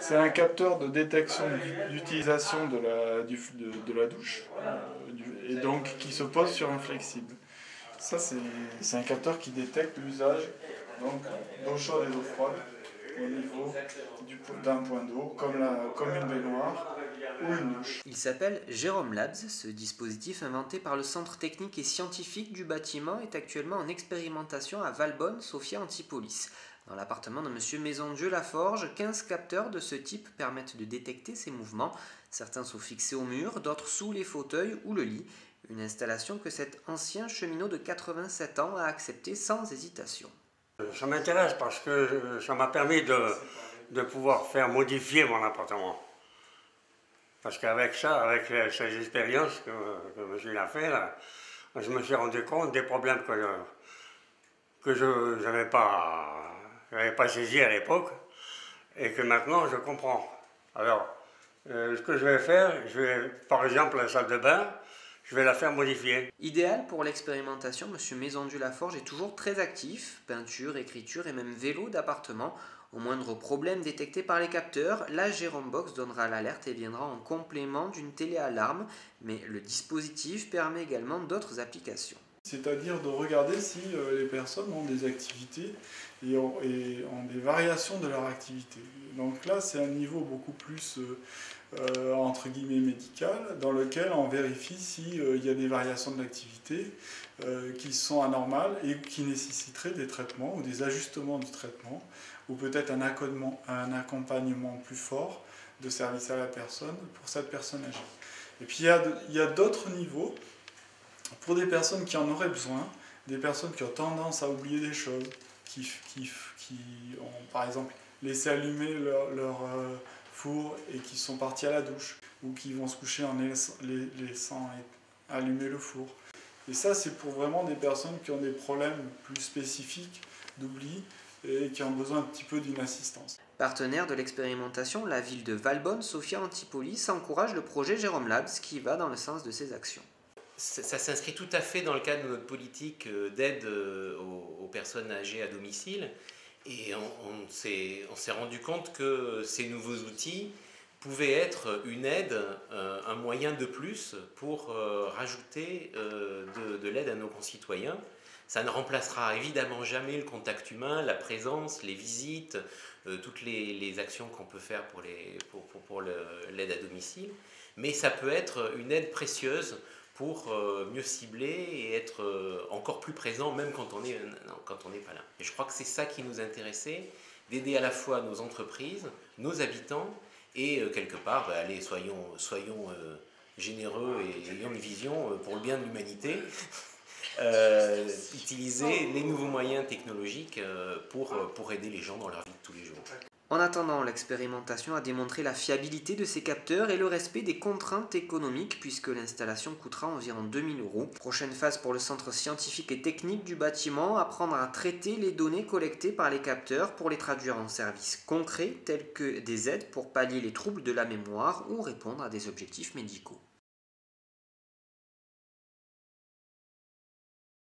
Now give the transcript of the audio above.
C'est un capteur de détection d'utilisation de la douche, et donc qui se pose sur un flexible. Ça, c'est un capteur qui détecte l'usage d'eau chaude et d'eau froide au niveau d'un point d'eau, comme une baignoire ou une douche. Il s'appelle Jérôme Labs. Ce dispositif inventé par le Centre technique et scientifique du bâtiment est actuellement en expérimentation à Valbonne, Sophia Antipolis. Dans l'appartement de M. Maisondieu-Laforge, 15 capteurs de ce type permettent de détecter ces mouvements. Certains sont fixés au mur, d'autres sous les fauteuils ou le lit. Une installation que cet ancien cheminot de 87 ans a acceptée sans hésitation. Ça m'intéresse parce que ça m'a permis de pouvoir faire modifier mon appartement. Parce qu'avec ça, avec ces expériences que monsieur a fait, là, je me suis rendu compte des problèmes que je n'avais pas saisi à l'époque et que maintenant je comprends. Alors, ce que je vais faire, par exemple la salle de bain, je vais la faire modifier. Idéal pour l'expérimentation, M. Maisondieu-Laforge est toujours très actif. Peinture, écriture et même vélo d'appartement. Au moindre problème détecté par les capteurs, la Jérôme Box donnera l'alerte et viendra en complément d'une téléalarme. Mais le dispositif permet également d'autres applications. C'est-à-dire de regarder si les personnes ont des activités et ont des variations de leur activité. Donc là, c'est un niveau beaucoup plus, entre guillemets, médical, dans lequel on vérifie s'il y a des variations de l'activité qui sont anormales et qui nécessiteraient des traitements ou des ajustements du traitement, ou peut-être un accompagnement plus fort de service à la personne pour cette personne âgée. Et puis il y a d'autres niveaux pour des personnes qui en auraient besoin, des personnes qui ont tendance à oublier des choses, qui ont par exemple laissé allumer leur four et qui sont partis à la douche, ou qui vont se coucher en laissant allumer le four. Et ça, c'est pour vraiment des personnes qui ont des problèmes plus spécifiques d'oubli et qui ont besoin un petit peu d'une assistance. Partenaire de l'expérimentation, la ville de Valbonne, Sophia Antipolis, encourage le projet Jérôme Labs qui va dans le sens de ses actions. Ça s'inscrit tout à fait dans le cadre de notre politique d'aide aux personnes âgées à domicile. Et on s'est rendu compte que ces nouveaux outils pouvaient être une aide, un moyen de plus pour rajouter de l'aide à nos concitoyens. Ça ne remplacera évidemment jamais le contact humain, la présence, les visites, toutes les actions qu'on peut faire pour l'aide à domicile. Mais ça peut être une aide précieuse pour mieux cibler et être encore plus présent même quand on n'est pas là. Et je crois que c'est ça qui nous intéressait, d'aider à la fois nos entreprises, nos habitants et quelque part, allez, soyons généreux et ayons une vision pour le bien de l'humanité, utiliser les nouveaux moyens technologiques pour aider les gens dans leur vie de tous les jours. En attendant, l'expérimentation a démontré la fiabilité de ces capteurs et le respect des contraintes économiques puisque l'installation coûtera environ 2 000 €. Prochaine phase pour le Centre scientifique et technique du bâtiment, apprendre à traiter les données collectées par les capteurs pour les traduire en services concrets tels que des aides pour pallier les troubles de la mémoire ou répondre à des objectifs médicaux.